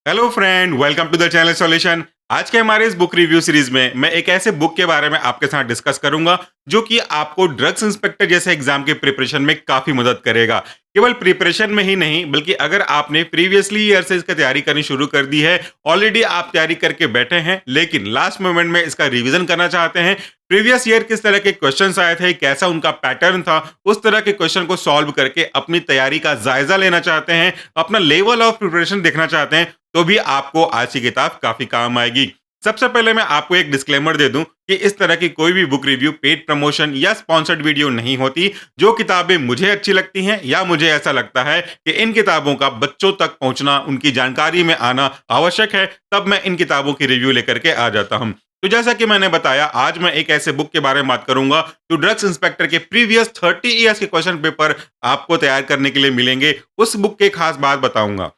Hello friend, welcome to the channel solution. आज के हमारे इस बुक रिव्यू सीरीज में मैं एक ऐसे बुक के बारे में आपके साथ डिस्कस करूंगा जो कि आपको ड्रग्स इंस्पेक्टर जैसे एग्जाम के प्रिपरेशन में काफी मदद करेगा। केवल प्रिपरेशन में ही नहीं, बल्कि अगर आपने प्रीवियसली ईयर से इसका तैयारी करनी शुरू कर दी है, ऑलरेडी आप तैयारी करके बैठे हैं लेकिन लास्ट मोमेंट में इसका रिवीजन करना चाहते हैं, प्रीवियस ईयर किस तरह के क्वेश्चंस आए थे, कैसा उनका पैटर्न था, उस तरह के क्वेश्चन को सॉल्व करके अपनी तैयारी का जायजा लेना चाहते हैं, अपना लेवल ऑफ प्रिपरेशन देखना चाहते हैं, तो भी आपको आज की किताब काफी काम आएगी। सबसे पहले मैं आपको एक डिस्क्लेमर दे दूं कि इस तरह की कोई भी बुक रिव्यू पेड प्रमोशन या स्पॉन्सर्ड वीडियो नहीं होती। जो किताबें मुझे अच्छी लगती हैं या मुझे ऐसा लगता है कि इन किताबों का बच्चों तक पहुंचना, उनकी जानकारी में आना आवश्यक है, तब मैं इन किताबों की रिव्यू लेकर के आ जाता हूं। तो जैसा कि मैंने बताया, आज मैं एक ऐसे बुक के बारे में बात करूंगा जो ड्रग्स इंस्पेक्टर के प्रीवियस 30 ईयर्स के क्वेश्चन पेपर आपको तैयार करने के लिए मिलेंगे। उस बुक के खास बात बताऊंगा।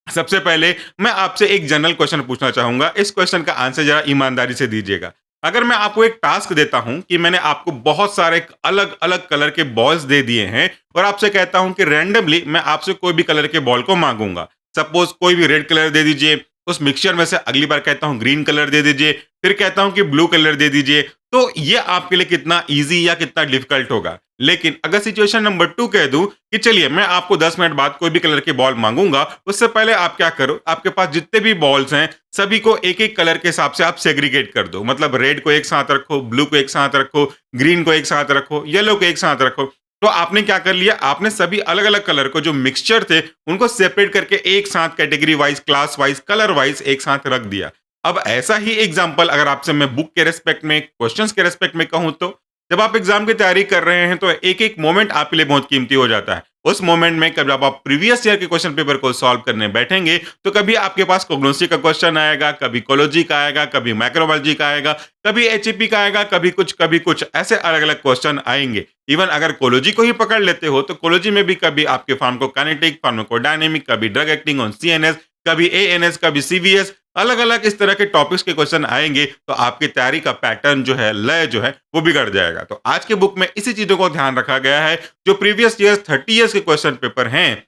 सबसे पहले मैं आपसे एक जनरल क्वेश्चन पूछना चाहूंगा। इस क्वेश्चन का आंसर जरा ईमानदारी से दीजिएगा। अगर मैं आपको एक टास्क देता हूं कि मैंने आपको बहुत सारे अलग अलग कलर के बॉल्स दे दिए हैं और आपसे कहता हूं कि रैंडमली मैं आपसे कोई भी कलर के बॉल को मांगूंगा। सपोज कोई भी रेड कलर दे दीजिए, उस मिक्सचर में से अगली बार कहता हूं ग्रीन कलर दे दीजिए, फिर कहता हूं कि ब्लू कलर दे दीजिए, तो ये आपके लिए कितना ईजी या कितना डिफिकल्ट होगा। लेकिन अगर सिचुएशन नंबर 2 कह दूं कि चलिए मैं आपको 10 मिनट बाद कोई भी कलर के बॉल मांगूंगा, उससे पहले आप क्या करो, आपके पास जितने भी बॉल्स हैं सभी को एक एक कलर के हिसाब से आप सेग्रीगेट कर दो। मतलब रेड को एक साथ रखो, ब्लू को एक साथ रखो, ग्रीन को एक साथ रखो, येलो को एक साथ रखो। तो आपने क्या कर लिया, आपने सभी अलग अलग कलर को जो मिक्सचर थे उनको सेपरेट करके एक साथ category wise, class wise, colour wise एक साथ रख दिया। अब ऐसा ही एग्जाम्पल अगर आपसे मैं बुक के रेस्पेक्ट में, क्वेश्चंस के रेस्पेक्ट में कहूं, तो जब आप एग्जाम की तैयारी कर रहे हैं तो एक एक मोमेंट आपके लिए बहुत कीमती हो जाता है। उस मोमेंट में कभी जब आप प्रीवियस ईयर के क्वेश्चन पेपर को सॉल्व करने बैठेंगे तो कभी आपके पास कोग्नोसी का क्वेश्चन आएगा, कभी कोलॉजी का आएगा, कभी माइक्रोबायोलॉजी का आएगा, कभी एचईपी का आएगा, कभी कुछ ऐसे अलग अलग क्वेश्चन आएंगे। इवन अगर कोलॉजी को ही पकड़ लेते हो तो कोलॉजी में भी कभी आपके फार्माकोकाइनेटिक, फार्माकोडायनेमिक, कभी ड्रग एक्टिंग ऑन सीएनएस, कभी एएनएस, कभी सीवीएस, अलग अलग इस तरह के टॉपिक्स के क्वेश्चन आएंगे, तो आपकी तैयारी का पैटर्न जो है, लय जो है, वो बिगड़ जाएगा। तो आज के बुक में इसी चीजों को ध्यान रखा गया है। जो प्रीवियस ईयर 30 ईयर्स के क्वेश्चन पेपर हैं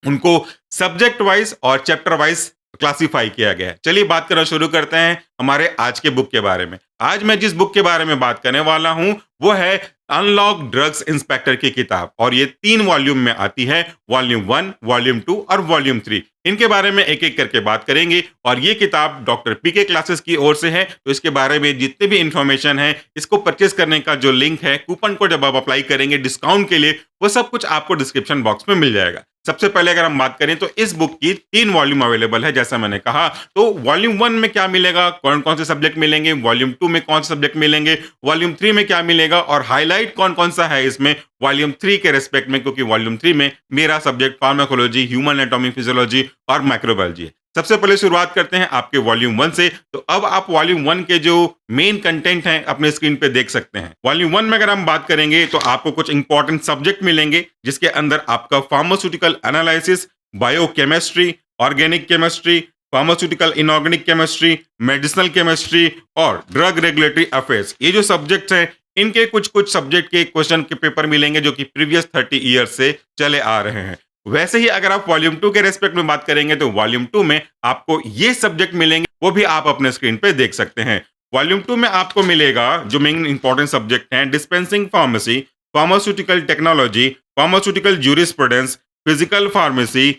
उनको सब्जेक्ट वाइज और चैप्टर वाइज क्लासिफाई किया गया है। चलिए बात करना शुरू करते हैं हमारे आज के बुक के बारे में। आज मैं जिस बुक के बारे में बात करने वाला हूं वो है अनलॉक ड्रग्स इंस्पेक्टर की किताब, और ये 3 वॉल्यूम में आती है, वॉल्यूम 1, वॉल्यूम 2 और वॉल्यूम 3। इनके बारे में एक एक करके बात करेंगे। और ये किताब डॉक्टर पीके क्लासेस की ओर से है, तो इसके बारे में जितने भी इंफॉर्मेशन है, इसको परचेस करने का जो लिंक है, कूपन कोड जब आप अप्लाई करेंगे डिस्काउंट के लिए, वो सब कुछ आपको डिस्क्रिप्शन बॉक्स में मिल जाएगा। सबसे पहले अगर हम बात करें तो इस बुक की 3 वॉल्यूम अवेलेबल है, जैसा मैंने कहा। तो वॉल्यूम 1 में क्या मिलेगा, कौन कौन से सब्जेक्ट मिलेंगे, वॉल्यूम 2 में कौन से सब्जेक्ट मिलेंगे, वॉल्यूम 3 में क्या मिलेगा, और हाईलाइट कौन कौन सा है इसमें वॉल्यूम 3 के रेस्पेक्ट में, क्योंकि वॉल्यूम 3 में मेरा subject pharmacology, human anatomy, physiology और माइक्रोबायोलॉजी है। सबसे पहले शुरुआत करते हैं आपके वॉल्यूम 1 से। तो अब आप वॉल्यूम 1 के जो मेन कंटेंट हैं अपने स्क्रीन पे देख सकते हैं। वॉल्यूम 1 में अगर हम बात करेंगे तो आपको कुछ इंपॉर्टेंट सब्जेक्ट मिलेंगे, जिसके अंदर आपका pharmaceutical analysis, biochemistry, organic chemistry, pharmaceutical inorganic chemistry, medicinal chemistry और ड्रग रेगुलेटरी अफेयर्स, ये जो सब्जेक्ट्स हैं इनके कुछ कुछ सब्जेक्ट के क्वेश्चन के पेपर मिलेंगे जो कि प्रीवियस 30 ईयर्स से चले आ रहे हैं। वैसे ही अगर आप वॉल्यूम 2 के रेस्पेक्ट में बात करेंगे तो वॉल्यूम 2 में आपको ये सब्जेक्ट मिलेंगे, वो भी आप अपने स्क्रीन पे देख सकते हैं। वॉल्यूम 2 में आपको मिलेगा जो मेन इंपॉर्टेंट सब्जेक्ट हैं, dispensing pharmacy, pharmaceutical technology, pharmaceutical jurisprudence, physical pharmacy,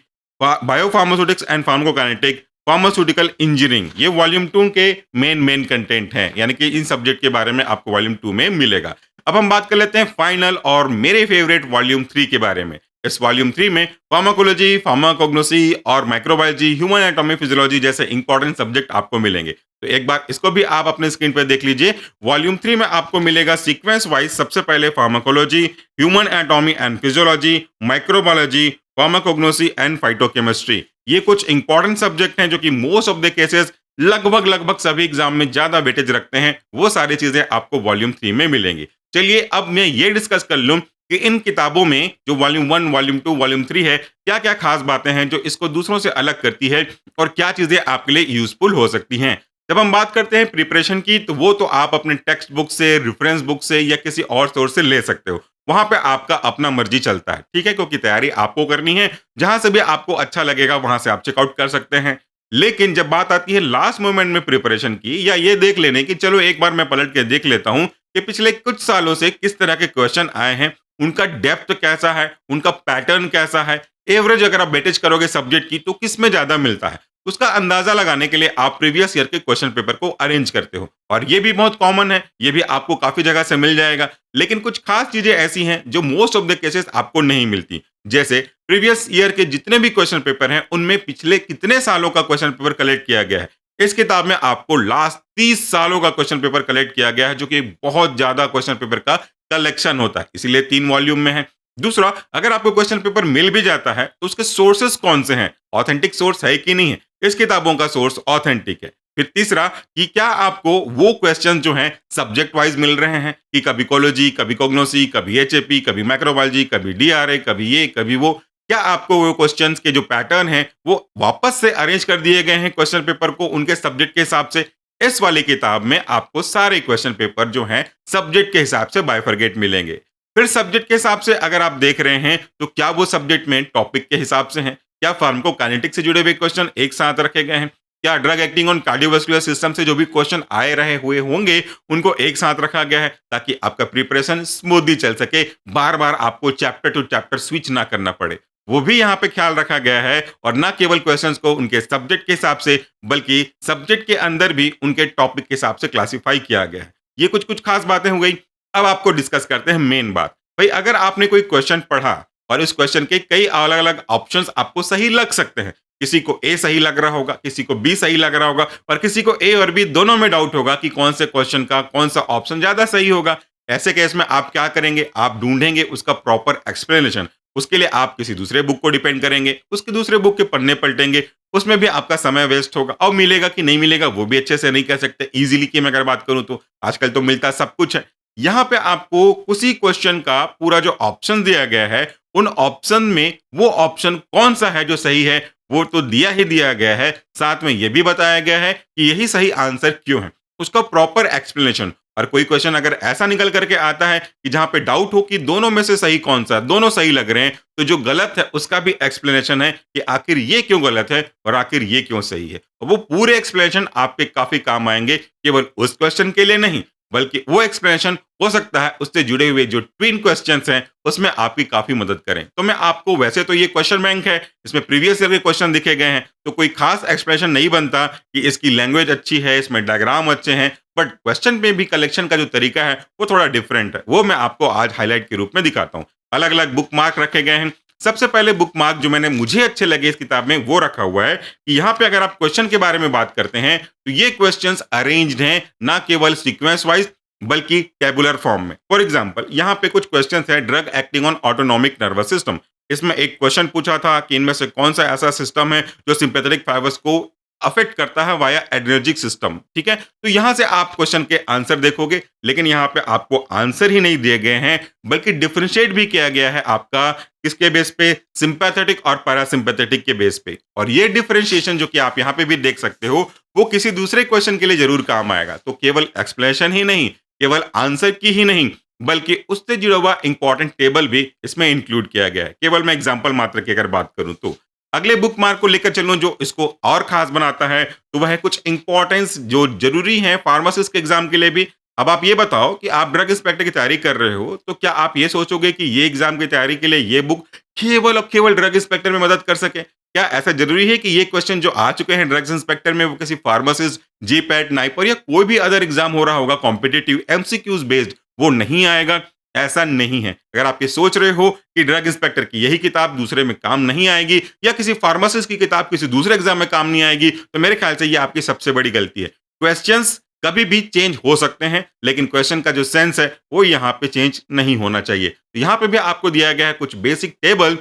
biopharmaceutics and pharmacokinetic, pharmaceutical engineering, ये वॉल्यूम 2 के मेन कंटेंट हैं, यानी कि इन सब्जेक्ट के बारे में आपको वॉल्यूम 2 में मिलेगा। अब हम बात कर लेते हैं फाइनल और मेरे फेवरेट वॉल्यूम 3 के बारे में। इस वॉल्यूम 3 में फार्माकोलॉजी, फार्माकोग्नोसी और माइक्रोबायोलॉजी, ह्यूमन एनाटॉमी, फिजियोलॉजी जैसे इंपॉर्टेंट सब्जेक्ट आपको मिलेंगे। तो एक बार इसको भी आप अपने स्क्रीन पर देख लीजिए। वॉल्यूम 3 में आपको मिलेगा सीक्वेंस वाइज, सबसे पहले pharmacology, human anatomy and physiology, microbiology, pharmacognosy and phytochemistry. ये कुछ इंपॉर्टेंट सब्जेक्ट हैं जो कि मोस्ट ऑफ द केसेस लगभग लगभग सभी एग्जाम में ज्यादा वेटेज रखते हैं। वो सारी चीजें आपको वॉल्यूम 3 में मिलेंगी। चलिए अब मैं ये डिस्कस कर लूं कि इन किताबों में जो वॉल्यूम 1, वॉल्यूम 2, वॉल्यूम 3 है, क्या क्या खास बातें हैं जो इसको दूसरों से अलग करती है और क्या चीजें आपके लिए यूजफुल हो सकती हैं। जब हम बात करते हैं प्रिपरेशन की, तो वो तो आप अपने टेक्स्ट बुक से, रेफरेंस बुक से या किसी और सोर्स से ले सकते हो। वहां पे आपका अपना मर्जी चलता है, ठीक है, क्योंकि तैयारी आपको करनी है। जहां से भी आपको अच्छा लगेगा वहां से आप चेकआउट कर सकते हैं। लेकिन जब बात आती है लास्ट मोमेंट में प्रिपरेशन की या ये देख लेने की चलो एक बार मैं पलट के देख लेता हूँ कि पिछले कुछ सालों से किस तरह के क्वेश्चन आए हैं, उनका डेप्थ कैसा है, उनका पैटर्न कैसा है, एवरेज अगर आप वेटेज करोगे सब्जेक्ट की तो किसमें ज़्यादा मिलता है, उसका अंदाज़ा लगाने के लिए आप प्रीवियस ईयर के क्वेश्चन पेपर को अरेंज करते हो। और ये भी बहुत कॉमन है, ये भी आपको काफ़ी जगह से मिल जाएगा। लेकिन कुछ खास चीज़ें ऐसी हैं जो मोस्ट ऑफ द केसेस आपको नहीं मिलती। जैसे प्रीवियस ईयर के जितने भी क्वेश्चन पेपर हैं, उनमें पिछले कितने सालों का क्वेश्चन पेपर कलेक्ट किया गया है। इस किताब में आपको लास्ट 30 सालों का क्वेश्चन पेपर कलेक्ट किया गया है, जो कि बहुत ज़्यादा क्वेश्चन पेपर का कलेक्शन होता है, इसीलिए 3 वॉल्यूम में है। दूसरा, अगर आपको क्वेश्चन पेपर मिल भी जाता है, तो उसके सोर्सेस कौन से हैं? ऑथेंटिक सोर्स है कि नहीं है? इस किताबों का सोर्स ऑथेंटिक है। फिर तीसरा कि क्या आपको वो क्वेश्चन जो हैं सब्जेक्ट वाइज मिल रहे हैं कि कभी इकोलॉजी, कभी कॉग्नोसी, कभी एचएपी, कभी माइक्रोबायोलॉजी, कभी डीआरए, कभी ये, कभी वो। क्या आपको वो क्वेश्चंस के जो पैटर्न हैं, वो वापस से अरेंज कर दिए गए हैं क्वेश्चन पेपर को उनके सब्जेक्ट के हिसाब से? इस वाली किताब में आपको सारे क्वेश्चन पेपर जो हैं सब्जेक्ट के हिसाब से बाइफरगेट मिलेंगे। फिर सब्जेक्ट के हिसाब से अगर आप देख रहे हैं, तो क्या वो सब्जेक्ट में टॉपिक के हिसाब से हैं? क्या फार्माकोकाइनेटिक्स से जुड़े हुए क्वेश्चन एक साथ रखे गए हैं? क्या drug acting on cardiovascular system से जो भी क्वेश्चन आए रहे हुए होंगे, उनको एक साथ रखा गया है ताकि आपका प्रिपरेशन स्मूथली चल सके, बार-बार आपको चैप्टर टू चैप्टर स्विच ना करना पड़े। वो भी यहाँ पे ख्याल रखा गया है और ना केवल क्वेश्चंस को उनके सब्जेक्ट के हिसाब से, बल्कि सब्जेक्ट के अंदर भी उनके टॉपिक के हिसाब से क्लासिफाई किया गया है। ये कुछ-कुछ खास बातें हो गई। अब आपको डिस्कस करते हैं मेन बात। भाई अगर आपने कोई क्वेश्चन पढ़ा और इस क्वेश्चन के कई अलग-अलग ऑप्शंस आपको सही लग सकते हैं। किसी को ए सही लग रहा होगा, किसी को बी सही लग रहा होगा और किसी को ए और बी दोनों में डाउट होगा कि कौन से क्वेश्चन का कौन सा ऑप्शन ज्यादा सही होगा। ऐसे केस में आप क्या करेंगे? आप ढूंढेंगे उसका प्रॉपर एक्सप्लेनेशन। उसके लिए आप किसी दूसरे बुक को डिपेंड करेंगे, उसके दूसरे बुक के पन्ने पलटेंगे, उसमें भी आपका समय वेस्ट होगा और मिलेगा कि नहीं मिलेगा वो भी अच्छे से नहीं कह सकते इजीली की मैं अगर बात करूं तो आजकल तो मिलता सब कुछ है। यहाँ पे आपको उसी क्वेश्चन का पूरा जो ऑप्शन दिया गया है, उन ऑप्शन में वो ऑप्शन कौन सा है जो सही है, वो तो दिया ही दिया गया है। साथ में ये भी बताया गया है कि यही सही आंसर क्यों है। उसका प्रॉपर एक्सप्लेनेशन। और कोई क्वेश्चन अगर ऐसा निकल करके आता है कि जहाँ पे डाउट हो कि दोनों में से सही कौन सा है, दोनों सही लग रहे हैं, तो जो गलत है उसका भी एक्सप्लेनेशन है कि आखिर ये क्यों गलत है और आखिर ये क्यों सही है। और वो पूरे एक्सप्लेनेशन आपके काफ़ी काम आएँगे, केवल उस क्वेश्चन के लिए नहीं, बल्कि वो एक्सप्लेनेशन हो सकता है उससे जुड़े हुए जो ट्विन क्वेश्चंस हैं उसमें आपकी काफी मदद करें। तो मैं आपको वैसे तो ये क्वेश्चन बैंक है, इसमें प्रीवियस ईयर के क्वेश्चन दिखे गए हैं, तो कोई खास एक्सप्लेनेशन नहीं बनता कि इसकी लैंग्वेज अच्छी है, इसमें डायग्राम अच्छे हैं, बट क्वेश्चन में भी कलेक्शन का जो तरीका है वो थोड़ा डिफरेंट है। वो मैं आपको आज हाईलाइट के रूप में दिखाता हूँ। अलग अलग बुक मार्क रखे गए हैं। सबसे पहले बुक मार्क जो मैंने मुझे अच्छे लगे इस किताब में वो रखा हुआ है कि यहाँ पे अगर आप क्वेश्चन के बारे में बात करते हैं तो ये क्वेश्चंस अरेंज्ड हैं ना केवल सीक्वेंस वाइज बल्कि टेबुलर फॉर्म में। फॉर एग्जांपल यहाँ पे कुछ क्वेश्चंस है drug acting on autonomic nervous system. इसमें एक क्वेश्चन पूछा था कि इनमें से कौन सा ऐसा सिस्टम है जो सिंपैथेटिक फाइबर्स को अफेक्ट करता है वाया एड्रेनर्जिक सिस्टम। ठीक है, तो यहां से आप क्वेश्चन के आंसर देखोगे, लेकिन यहाँ पे आपको आंसर ही नहीं दिए गए हैं बल्कि डिफरेंशिएट भी किया गया है आपका किसके बेस पे, सिंपैथेटिक और पैरासिम्पैथेटिक के बेस पे। और ये डिफरेंशिएशन जो कि आप यहाँ पे भी देख सकते हो वो किसी दूसरे क्वेश्चन के लिए जरूर काम आएगा। तो केवल एक्सप्लेनेशन ही नहीं, केवल आंसर की ही नहीं, बल्कि उससे जुड़ा हुआ इंपॉर्टेंट टेबल भी इसमें इंक्लूड किया गया है। केवल मैं एग्जांपल मात्र की अगर बात करूं तो अगले बुक मार्क को लेकर चलूं जो इसको और खास बनाता है, तो वह है कुछ इंपॉर्टेंस जो जरूरी है फार्मासिस्ट के एग्जाम के लिए भी। अब आप ये बताओ कि आप ड्रग इंस्पेक्टर की तैयारी कर रहे हो, तो क्या आप ये सोचोगे कि ये एग्जाम की तैयारी के लिए ये बुक केवल और केवल ड्रग इंस्पेक्टर में मदद कर सके? क्या ऐसा जरूरी है कि ये क्वेश्चन जो आ चुके हैं ड्रग्स इंस्पेक्टर में वो किसी फार्मासिस्ट, जीपैट, नाइपर या कोई भी अदर एग्जाम हो रहा होगा कॉम्पिटिटिव एमसीक्यूज बेस्ड, वो नहीं आएगा? ऐसा नहीं है। अगर आप ये सोच रहे हो कि ड्रग इंस्पेक्टर की यही किताब दूसरे में काम नहीं आएगी या किसी फार्मासिस्ट की किताब किसी दूसरे एग्जाम में काम नहीं आएगी, तो मेरे ख्याल से ये आपकी सबसे बड़ी गलती है। क्वेश्चंस कभी भी चेंज हो सकते हैं, लेकिन क्वेश्चन का जो सेंस है वो यहाँ पे चेंज नहीं होना चाहिए। तो यहाँ पे भी आपको दिया गया है कुछ बेसिक टेबल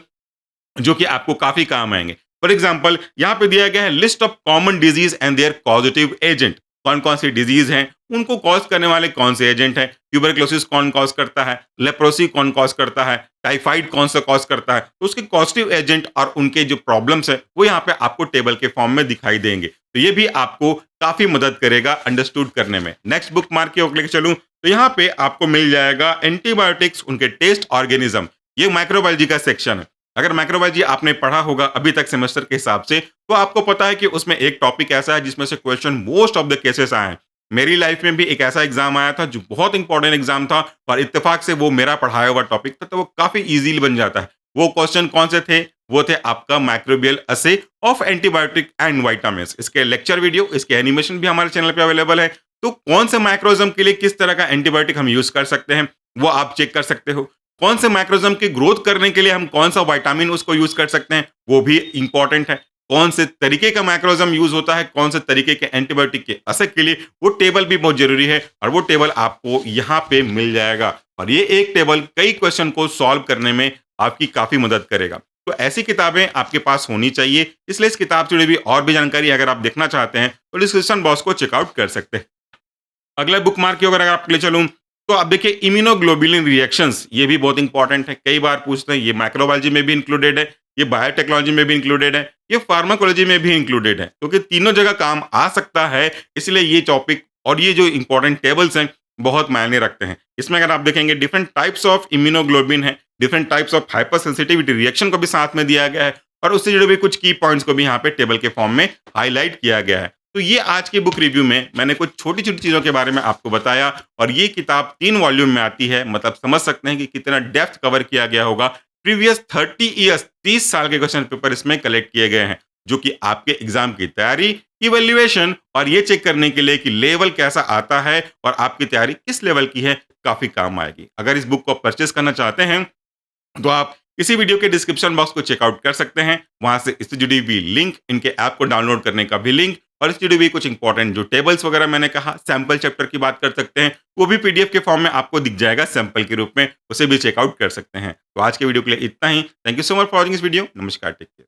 जो कि आपको काफी काम आएंगे। फॉर एग्जाम्पल यहाँ पे दिया गया है list of common disease and their causative agent. कौन कौन सी डिजीज हैं, उनको कॉज करने वाले कौन से एजेंट हैं, ट्यूबरक्लोसिस कौन कॉज करता है, लेप्रोसी कौन कॉज करता है, टाइफाइड कौन सा कॉज करता है, तो उसके कॉजेटिव एजेंट और उनके जो प्रॉब्लम्स है वो यहाँ पे आपको टेबल के फॉर्म में दिखाई देंगे। तो ये भी आपको काफी मदद करेगा अंडरस्टूड करने में। नेक्स्ट बुक मार्क की ओर लेके चलूं तो यहाँ पे आपको मिल जाएगा एंटीबायोटिक्स, उनके टेस्ट ऑर्गेनिज्म। ये माइक्रोबायोलॉजी का सेक्शन है। अगर माइक्रोबायोलॉजी आपने पढ़ा होगा अभी तक सेमेस्टर के हिसाब से, तो आपको पता है कि उसमें एक टॉपिक ऐसा है जिसमें से question most of the cases आए हैं। मेरी लाइफ में भी एक ऐसा एग्जाम आया था जो बहुत इंपॉर्टेंट एग्जाम था और इत्तेफाक से वो मेरा पढ़ाया हुआ टॉपिक था, तो वो काफी इजीली बन जाता है। वो क्वेश्चन कौन से थे? वो थे आपका माइक्रोबियल असे ऑफ एंटीबायोटिक एंड विटामिन्स। इसके लेक्चर वीडियो, इसके एनिमेशन भी हमारे चैनल पे अवेलेबल है। तो कौन से माइक्रोजम के लिए किस तरह का एंटीबायोटिक हम यूज कर सकते हैं, वो आप चेक कर सकते हो। कौन से माइक्रोजम की ग्रोथ करने के लिए हम कौन सा विटामिन उसको यूज कर सकते हैं, वो भी इंपॉर्टेंट है। कौन से तरीके का माइक्रोजम यूज होता है, कौन से तरीके के एंटीबायोटिक के असर के लिए, वो टेबल भी बहुत जरूरी है और वो टेबल आपको यहाँ पे मिल जाएगा। और ये एक टेबल कई क्वेश्चन को सॉल्व करने में आपकी काफी मदद करेगा। तो ऐसी किताबें आपके पास होनी चाहिए। इसलिए इस किताब से जुड़ी हुई और भी जानकारी अगर आप देखना चाहते हैं तो डिस्क्रिप्शन बॉक्स को चेकआउट कर सकते हैं। अगला बुकमार्क की अगर आपके लिए चलूँ, तो अब देखिए इम्यूनोग्लोबुलिन रिएक्शंस, ये भी बहुत इंपॉर्टेंट है। कई बार पूछते हैं, ये माइक्रोबायोलॉजी में भी इंक्लूडेड है, ये बायोटेक्नोलॉजी में भी इंक्लूडेड है, ये फार्माकोलॉजी में भी इंक्लूडेड है, क्योंकि तीनों जगह काम आ सकता है। इसलिए ये टॉपिक और ये जो इंपॉर्टेंट टेबल्स हैं बहुत मायने रखते हैं। इसमें अगर आप देखेंगे डिफरेंट टाइप्स ऑफ इम्यूनोग्लोबिन है, different types of hyper sensitivity reaction को भी साथ में दिया गया है और उससे जुड़े हुए कुछ की पॉइंट्स को भी यहाँ पे टेबल के फॉर्म में हाईलाइट किया गया है। तो ये आज की बुक रिव्यू में मैंने कुछ छोटी-छोटी चीज़ों के बारे में आपको बताया और ये किताब 3 वॉल्यूम में आती है। मतलब समझ सकते हैं कि कितना डेप्थ कवर किया गया होगा। प्रीवियस 30 इयर्स, 30 साल के क्वेश्चन पेपर इसमें कलेक्ट किए गए हैं, जो कि आपके एग्जाम की तैयारी, इवैल्यूएशन और ये चेक करने के लिए कि लेवल कैसा आता है और आपकी तैयारी किस लेवल की है, काफ़ी काम आएगी। अगर इस बुक को परचेज़ करना चाहते हैं तो आप इसी वीडियो के डिस्क्रिप्शन बॉक्स को चेकआउट कर सकते हैं। वहां से इससे जुड़ी हुई लिंक, इनके ऐप को डाउनलोड करने का भी लिंक और इससे जुड़ी हुई कुछ इंपॉर्टेंट जो टेबल्स वगैरह मैंने कहा, सैंपल चैप्टर की बात कर सकते हैं, वो भी पीडीएफ के फॉर्म में आपको दिख जाएगा सैंपल के रूप में, उसे भी चेकआउट कर सकते हैं। तो आज के वीडियो के लिए इतना ही। Thank you so much for watching this video. नमस्कार, टेक केयर।